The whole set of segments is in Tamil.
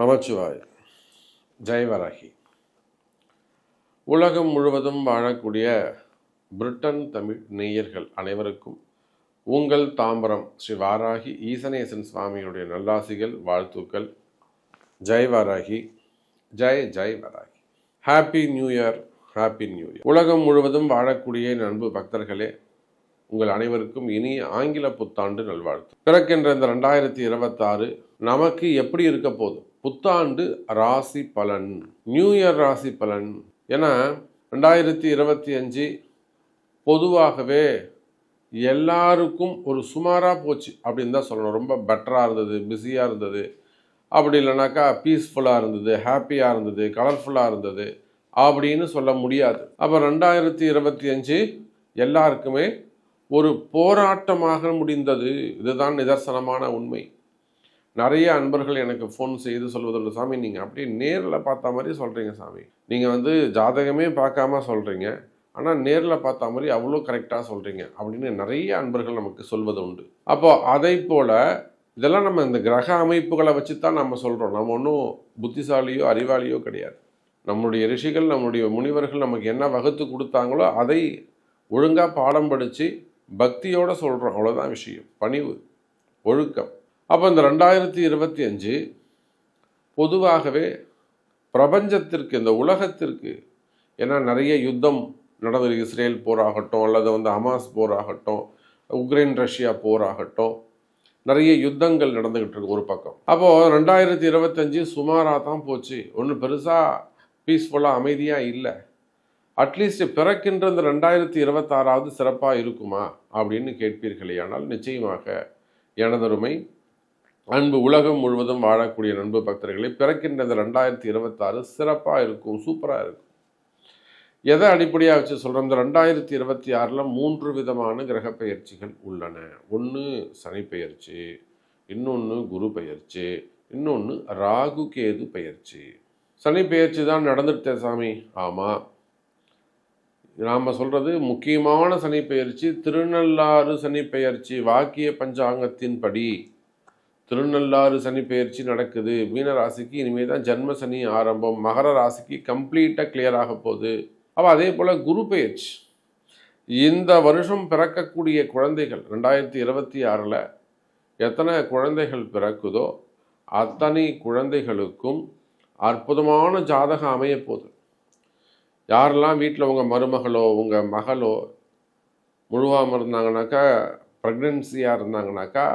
நமச்சிவாய். ஜெயவராகி. உலகம் முழுவதும் வாழக்கூடிய பிரிட்டன் தமிழ் நேயர்கள் அனைவருக்கும் உங்கள் தாம்பரம் ஸ்ரீ வாராகி ஈசனேசன் சுவாமியுடைய நல்லாசிகள், வாழ்த்துக்கள். ஜெயவராகி. ஜெய் Varahi. Happy new year, happy new year. உலகம் முழுவதும் வாழக்கூடிய அன்பு பக்தர்களே, உங்கள் அனைவருக்கும் இனிய ஆங்கில புத்தாண்டு நல்வாழ்த்து. பிறக்கின்ற இந்த 2026 நமக்கு எப்படி இருக்க போகுது? புத்தாண்டு ராசி பலன், நியூ இயர் ராசி பலன். ஏன்னா 2025 பொதுவாகவே எல்லாருக்கும் ஒரு சுமாராக போச்சு அப்படின்னு தான் சொல்லணும். ரொம்ப பெட்டராக இருந்தது, பிஸியாக இருந்தது, அப்படி இல்லைனாக்கா பீஸ்ஃபுல்லாக இருந்தது, ஹாப்பியாக இருந்தது, கலர்ஃபுல்லாக இருந்தது அப்படின்னு சொல்ல முடியாது. அப்போ 2025 எல்லாருக்குமே ஒரு போராட்டமாக முடிந்தது. இதுதான் நிதர்சனமான உண்மை. நிறைய அன்பர்கள் எனக்கு ஃபோன் செய்து சொல்வதுள்ள, சாமி நீங்கள் அப்படியே நேரில் பார்த்த மாதிரி சொல்கிறீங்க சாமி, நீங்கள் ஜாதகமே பார்க்காம சொல்கிறீங்க, ஆனால் நேரில் பார்த்த மாதிரி அவ்வளோ கரெக்டாக சொல்கிறீங்க அப்படின்னு நிறைய அன்பர்கள் நமக்கு சொல்வது உண்டு. அப்போது அதை போல் இதெல்லாம் நம்ம இந்த கிரக அமைப்புகளை வச்சு தான் நம்ம சொல்கிறோம். நம்ம ஒன்றும் புத்திசாலியோ அறிவாளியோ கிடையாது. நம்முடைய ரிஷிகள், நம்முடைய முனிவர்கள் நமக்கு என்ன வகுத்து கொடுத்தாங்களோ அதை ஒழுங்காக பாடம் படித்து பக்தியோடு சொல்கிறோம். அவ்வளோதான் விஷயம். பணிவு, ஒழுக்கம். அப்போ இந்த 2025 பொதுவாகவே பிரபஞ்சத்திற்கு, இந்த உலகத்திற்கு, ஏன்னா நிறைய யுத்தம் நடந்தது. இஸ்ரேல் போராகட்டும், அல்லது ஹமாஸ் போராகட்டும், உக்ரைன் ரஷ்யா போராகட்டும், நிறைய யுத்தங்கள் நடந்துக்கிட்டு இருக்கு ஒரு பக்கம். அப்போது 2025 சுமாராக தான் போச்சு. ஒன்றும் பெருசாக பீஸ்ஃபுல்லாக அமைதியாக இல்லை. அட்லீஸ்ட் பிறக்கின்ற இந்த 2026 சிறப்பாக இருக்குமா அப்படின்னு கேட்பீர்களே, ஆனால் நிச்சயமாக எனதருமை அன்பு உலகம் முழுவதும் வாழக்கூடிய நண்பு பக்தர்களை, பிறக்கின்ற இந்த 2026 சிறப்பாக இருக்கும், சூப்பராக இருக்கும். எதை அடிப்படையாக வச்சு சொல்கிறோம்? இந்த 2026 3 விதமான கிரக பெயர்ச்சிகள் உள்ளன. ஒன்று சனி பெயர்ச்சி, இன்னொன்று குரு பெயர்ச்சி, இன்னொன்று ராகு கேது பெயர்ச்சி. சனி பெயர்ச்சி தான் நடந்துட்டே சாமி. ஆமாம், நாம் சொல்கிறது முக்கியமான சனி பெயர்ச்சி திருநள்ளாறு சனி பெயர்ச்சி. வாக்கிய பஞ்சாங்கத்தின் படி திருநள்ளாறு சனி பெயர்ச்சி நடக்குது. மீன ராசிக்கு இனிமேல் தான் ஜென்ம சனி ஆரம்பம். மகர ராசிக்கு கம்ப்ளீட்டாக கிளியர் ஆக போகுது. அப்போ அதே போல் குரு பெயர்ச்சி. இந்த வருஷம் பிறக்கக்கூடிய குழந்தைகள் 2026 எத்தனை குழந்தைகள் பிறக்குதோ அத்தனை குழந்தைகளுக்கும் அற்புதமான ஜாதகம் அமைய போகுது. யாரெல்லாம் வீட்டில் உங்கள் மருமகளோ உங்கள் மகளோ முழுவாமல் இருந்தாங்கனாக்கா, ப்ரெக்னென்சியாக இருந்தாங்கனாக்கா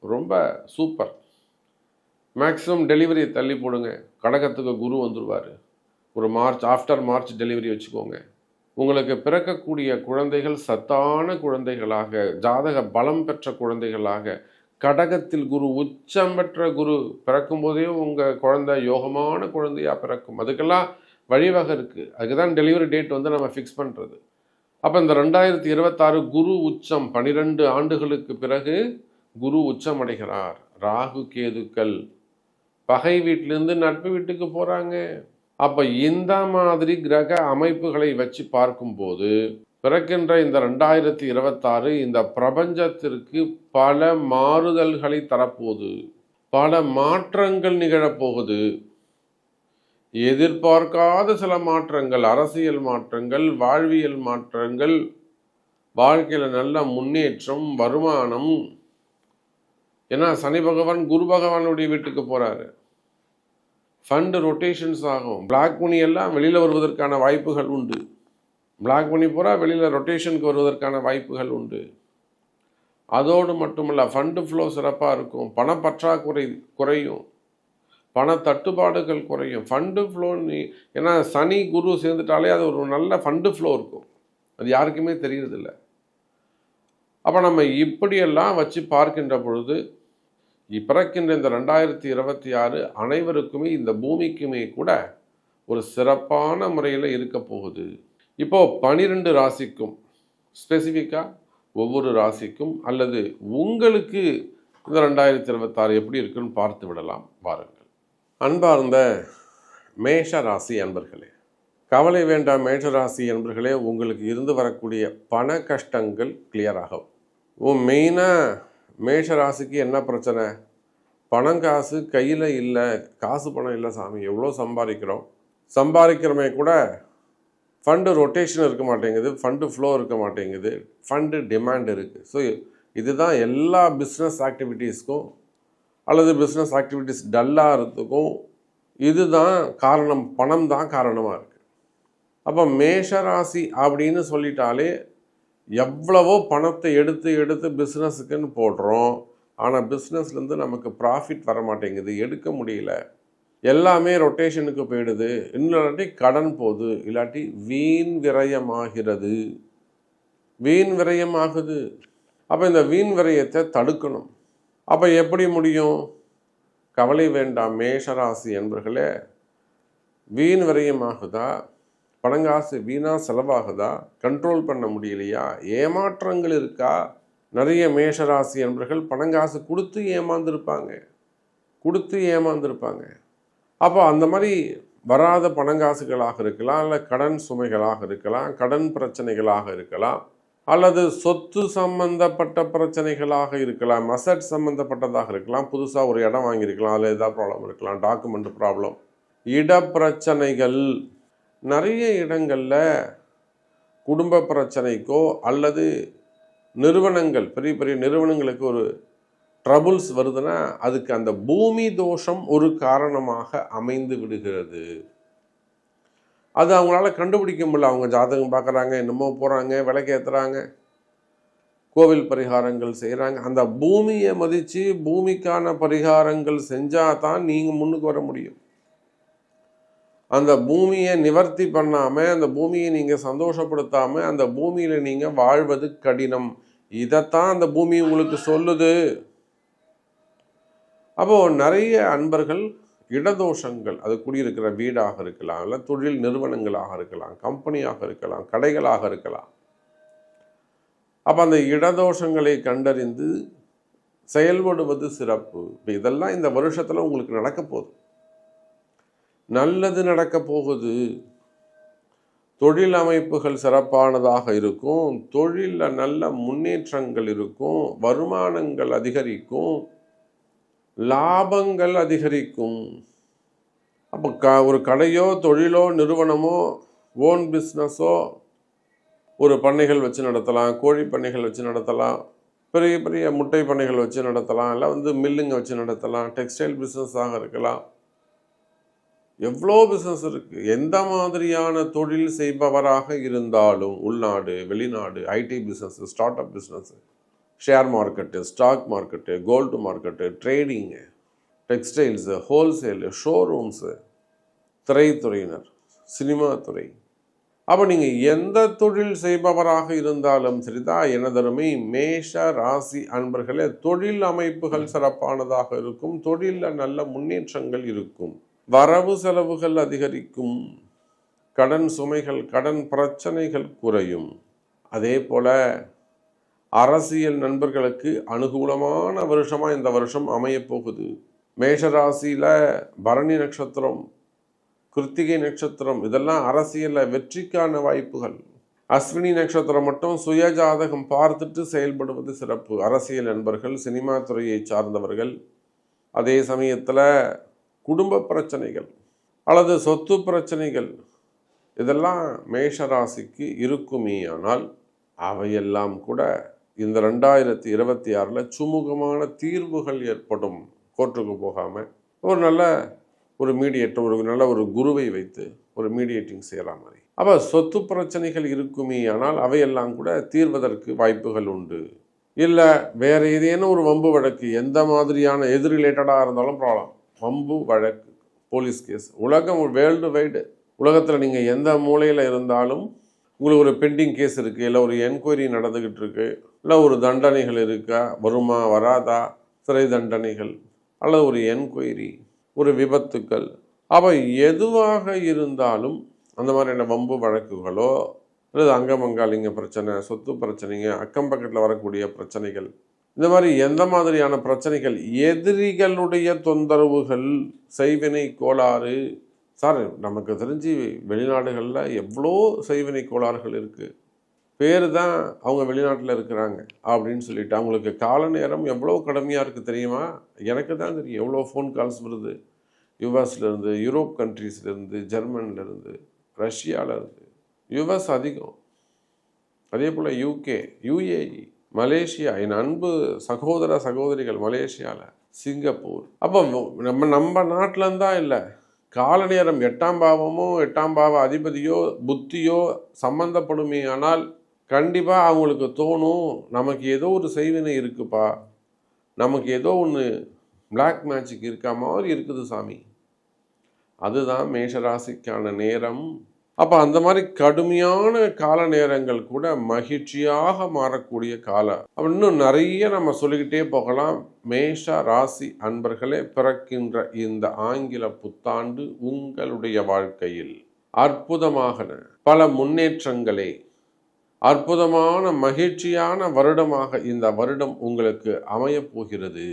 ரொம்ப சூப்பர். மேக்ஸிமம் டெலிவரியை தள்ளி போடுங்க. கடகத்துக்கு குரு வந்துடுவார். ஒரு ஆஃப்டர் மார்ச் டெலிவரி வச்சுக்கோங்க. உங்களுக்கு பிறக்கக்கூடிய குழந்தைகள் சத்தான குழந்தைகளாக, ஜாதக பலம் பெற்ற குழந்தைகளாக, கடகத்தில் குரு, உச்சம் பெற்ற குரு பிறக்கும்போதே உங்கள் குழந்தை யோகமான குழந்தையாக பிறக்கும். அதுக்கெல்லாம் வழிவகை இருக்குது. அதுக்கு தான் டெலிவரி டேட் நம்ம ஃபிக்ஸ் பண்ணுறது. அப்போ இந்த 2026 குரு உச்சம், 12 ஆண்டுகளுக்கு பிறகு குரு உச்சம் அடைகிறார். ராகு கேதுக்கள் பகை வீட்டிலேருந்து நட்பு வீட்டுக்கு போகிறாங்க. அப்போ இந்த மாதிரி கிரக அமைப்புகளை வச்சு பார்க்கும்போது பிறக்கின்ற இந்த 2026 இந்த பிரபஞ்சத்திற்கு பல மாறுதல்களை தரப்போகுது, பல மாற்றங்கள் நிகழப்போகுது. எதிர்பார்க்காத சில மாற்றங்கள், அரசியல் மாற்றங்கள், வாழ்வியல் மாற்றங்கள், வாழ்க்கையில் நல்ல முன்னேற்றம், வருமானம். ஏன்னா சனி பகவான் குரு பகவானுடைய வீட்டுக்கு போகிறாரு. ஃபண்டு ரொட்டேஷன்ஸ் ஆகும். பிளாக் மணி எல்லாம் வெளியில் வருவதற்கான வாய்ப்புகள் உண்டு. பிளாக் மணி பூரா வெளியில் ரொட்டேஷனுக்கு வருவதற்கான வாய்ப்புகள் உண்டு. அதோடு மட்டுமல்ல, ஃபண்டு ஃப்ளோ சிறப்பாக இருக்கும். பணப்பற்றாக்குறை குறையும், பண தட்டுப்பாடுகள் குறையும். ஃபண்டு ஃப்ளோ, ஏன்னா சனி குரு சேர்ந்துட்டாலே அது ஒரு நல்ல ஃபண்டு ஃப்ளோ இருக்கும். அது யாருக்குமே தெரியறதில்ல. அப்போ நம்ம இப்படியெல்லாம் வச்சு பார்க்கின்ற பொழுது பிறக்கின்ற இந்த 2026 அனைவருக்குமே, இந்த பூமிக்குமே கூட ஒரு சிறப்பான முறையில் இருக்க போகுது. இப்போது 12 ராசிக்கும் ஸ்பெசிஃபிக்காக ஒவ்வொரு ராசிக்கும் அல்லது உங்களுக்கு இந்த 2026 எப்படி இருக்குன்னு பார்த்து விடலாம். வாருங்கள். அன்பார்ந்த மேஷ ராசி அன்பர்களே, கவலை வேண்டாம். மேஷ ராசி அன்பர்களே, உங்களுக்கு இருந்து வரக்கூடிய பண கஷ்டங்கள் கிளியர் ஆகும். மெயினாக மேஷ ராசிக்கு என்ன பிரச்சனை? பணம் காசு கையில் இல்லை, காசு பணம் இல்லை சாமி, எவ்வளோ சம்பாதிக்கிறோமே கூட ஃபண்டு ரொட்டேஷன் இருக்க மாட்டேங்குது, ஃபண்டு ஃப்ளோ இருக்க மாட்டேங்குது, ஃபண்டு டிமாண்ட் இருக்குது. ஸோ இதுதான் எல்லா பிஸ்னஸ் ஆக்டிவிட்டீஸ்க்கும் அல்லது பிஸ்னஸ் ஆக்டிவிட்டீஸ் டல்லாகிறதுக்கும் இதுதான் காரணம், பணம் தான் காரணமாக இருக்குது. அப்போ மேஷராசி அப்படின்னு சொல்லிட்டாலே எவ்வளவோ பணத்தை எடுத்து பிஸ்னஸுக்குன்னு போடுறோம். ஆனால் பிஸ்னஸ்லேருந்து நமக்கு ப்ராஃபிட் வர மாட்டேங்குது, எடுக்க முடியல, எல்லாமே ரொட்டேஷனுக்கு போயிடுது, இல்லாட்டி கடன் போகுது, இல்லாட்டி வீண் விரயமாகுது. அப்போ இந்த வீண் விரயத்தை தடுக்கணும். அப்போ எப்படி முடியும்? கவலை வேண்டாம் மேஷராசி என்பர்களே. வீண் விரயமாகுதா, பணங்காசு வீணாக செலவாகுதா, கண்ட்ரோல் பண்ண முடியலையா, ஏமாற்றங்கள் இருக்கா? நிறைய மேஷராசி என்பர்கள் பணங்காசு கொடுத்து ஏமாந்துருப்பாங்க. அப்போ அந்த மாதிரி வராத பணங்காசுகளாக இருக்கலாம், இல்லை கடன் சுமைகளாக இருக்கலாம், கடன் பிரச்சனைகளாக இருக்கலாம், அல்லது சொத்து சம்பந்தப்பட்ட பிரச்சனைகளாக இருக்கலாம், அசட் சம்பந்தப்பட்டதாக இருக்கலாம், புதுசாக ஒரு இடம் வாங்கியிருக்கலாம், அதில் ஏதாவது ப்ராப்ளம் இருக்கலாம், டாக்குமெண்ட் ப்ராப்ளம், இட பிரச்சனைகள். நிறைய இடங்களில் குடும்ப பிரச்சனைக்கோ அல்லது நிறுவனங்கள், பெரிய பெரிய நிறுவனங்களுக்கு ஒரு ட்ரபுள்ஸ் வருதுன்னா அதுக்கு அந்த பூமி தோஷம் ஒரு காரணமாக அமைந்து விடுகிறது. அது அவங்களால கண்டுபிடிக்க முடியல. அவங்க ஜாதகம் பார்க்குறாங்க, என்னமோ போகிறாங்க, விளக்கேற்றுறாங்க, கோவில் பரிகாரங்கள் செய்கிறாங்க. அந்த பூமியை மதித்து பூமிக்கான பரிகாரங்கள் செஞ்சால் தான் நீங்கள் முன்னுக்கு வர முடியும். அந்த பூமியை நிவர்த்தி பண்ணாமல், அந்த பூமியை நீங்கள் சந்தோஷப்படுத்தாமல், அந்த பூமியில் நீங்கள் வாழ்வது கடினம். இதைத்தான் அந்த பூமி உங்களுக்கு சொல்லுது. அப்போது நிறைய அன்பர்கள் இடதோஷங்கள், அது குடியிருக்கிற வீடாக இருக்கலாம், இல்லை தொழில் நிறுவனங்களாக இருக்கலாம், கம்பெனியாக இருக்கலாம், கடைகளாக இருக்கலாம். அப்போ அந்த இடதோஷங்களை கண்டறிந்து செயல்படுவது சிறப்பு. இப்போ இதெல்லாம் இந்த வருஷத்தில் உங்களுக்கு நடக்க போகுது, நல்லது நடக்க போகுது. தொழில் அமைப்புகள் சிறப்பானதாக இருக்கும், தொழிலில் நல்ல முன்னேற்றங்கள் இருக்கும், வருமானங்கள் அதிகரிக்கும், லாபங்கள் அதிகரிக்கும். அப்போ ஒரு கடையோ தொழிலோ நிறுவனமோ ஓன் பிஸ்னஸோ ஒரு பண்ணைகள் வச்சு நடத்தலாம், கோழி பண்ணைகள் வச்சு நடத்தலாம், பெரிய பெரிய முட்டை பண்ணைகள் வச்சு நடத்தலாம், இல்லை மில்லுங்க வச்சு நடத்தலாம், டெக்ஸ்டைல் பிஸ்னஸாக இருக்கலாம், எவ்வளோ பிஸ்னஸ் இருக்குது. எந்த மாதிரியான தொழில் செய்பவராக இருந்தாலும், உள்நாடு வெளிநாடு, IT business, start up business, share market, stock market, gold market, trading, textiles, wholesale, showrooms, திரைத்துறையினர், சினிமா துறை. அப்போ நீங்கள் எந்த தொழில் செய்பவராக இருந்தாலும் சரிதான், எனதருமை மேஷ ராசி அன்பர்களே, தொழில் அமைப்புகள் சிறப்பானதாக இருக்கும், தொழிலில் நல்ல முன்னேற்றங்கள் இருக்கும், வரவு செலவுகள் அதிகரிக்கும், கடன் சுமைகள், கடன் பிரச்சனைகள் குறையும். அதே போல் அரசியல் நண்பர்களுக்கு அனுகூலமான வருஷமாக இந்த வருஷம் அமையப்போகுது. மேஷராசியில் பரணி நட்சத்திரம், கிருத்திகை நட்சத்திரம், இதெல்லாம் அரசியலில் வெற்றிக்கான வாய்ப்புகள். அஸ்வினி நட்சத்திரம் மட்டும் சுயஜாதகம் பார்த்துட்டு செயல்படுவது சிறப்பு. அரசியல் நண்பர்கள், சினிமா துறையை சார்ந்தவர்கள், அதே சமயத்தில் குடும்ப பிரச்சனைகள் அல்லது சொத்து பிரச்சனைகள் இதெல்லாம் மேஷராசிக்கு இருக்குமே. ஆனால் அவையெல்லாம் கூட இந்த 2026 சுமூகமான தீர்வுகள் ஏற்படும். கோர்ட்டுக்கு போகாமல் ஒரு மீடியேட்டர், நல்ல ஒரு குருவை வைத்து ஒரு மீடியேட்டிங் செய்கிற மாதிரி. அப்போ சொத்து பிரச்சனைகள் இருக்குமே, ஆனால் அவையெல்லாம் கூட தீர்வதற்கு வாய்ப்புகள் உண்டு. இல்லை வேறு ஏதேனும் ஒரு வம்பு வழக்கு, எந்த மாதிரியான எது ரிலேட்டடாக இருந்தாலும் ப்ராப்ளம், வம்பு வழக்கு, போலீஸ் கேஸ், உலகம் வேர்ல்டு வைடு, உலகத்தில் நீங்கள் எந்த மூலையில் இருந்தாலும் உங்களுக்கு ஒரு பெண்டிங் கேஸ் இருக்குது, இல்லை ஒரு என்கொயரி நடந்துக்கிட்டு இருக்கு, இல்லை ஒரு தண்டனைகள் இருக்கா, வருமா வராதா, சிறை தண்டனைகள் அல்லது ஒரு என்கொயரி, ஒரு விபத்துக்கள். அப்போ எதுவாக இருந்தாலும் அந்த மாதிரியான வம்பு வழக்குகளோ அல்லது அங்கமங்காளிங்க பிரச்சனை, சொத்து பிரச்சனைங்க, அக்கம் பக்கத்தில் வரக்கூடிய பிரச்சனைகள், இந்த மாதிரி எந்த மாதிரியான பிரச்சனைகள், எதிரிகளுடைய தொந்தரவுகள், செய்வினை கோளாறு. சார் நமக்கு தெரிஞ்சு வெளிநாடுகளில் எவ்வளோ செய்வினை கோளாறுகள் இருக்குது. பேர் தான் அவங்க வெளிநாட்டில் இருக்கிறாங்க அப்படின்னு சொல்லிட்டு. அவங்களுக்கு கால நேரம் எவ்வளோ கடுமையாக இருக்குது தெரியுமா? எனக்கு தான் தெரியும். எவ்வளோ ஃபோன் கால்ஸ் வருது. யுஎஸ்லேருந்து, யூரோப் கண்ட்ரீஸ்லேருந்து, ஜெர்மன்லேருந்து, ரஷ்யாவிலேருந்து. யுஎஸ் அதிகம். அதே போல் யூகே, யுஏஇ, மலேசியா, என் அன்பு சகோதர சகோதரிகள் மலேசியாவில், சிங்கப்பூர். அப்போ நம்ம நாட்டில் தான் இல்லை, கால நேரம் 8ஆம் பாவமோ 8ஆம் பாவ அதிபதியோ புத்தியோ சம்பந்தப்படுமே. ஆனால் கண்டிப்பாக அவங்களுக்கு தோணும், நமக்கு ஏதோ ஒரு செய்வினை இருக்குப்பா, நமக்கு ஏதோ ஒன்று பிளாக் மேஜிக் இருக்கா மாதிரி இருக்குது சாமி. அதுதான் மேஷராசிக்கான நேரம். அப்போ அந்த மாதிரி கடுமையான கால நேரங்கள் கூட மகிழ்ச்சியாக மாறக்கூடிய காலம். இன்னும் நிறைய நம்ம சொல்லிக்கிட்டே போகலாம். மேஷ ராசி அன்பர்களே, பிறக்கின்ற இந்த ஆங்கில புத்தாண்டு உங்களுடைய வாழ்க்கையில் அற்புதமாக பல முன்னேற்றங்களே, அற்புதமான மகிழ்ச்சியான வருடமாக இந்த வருடம் உங்களுக்கு அமையப் போகிறது.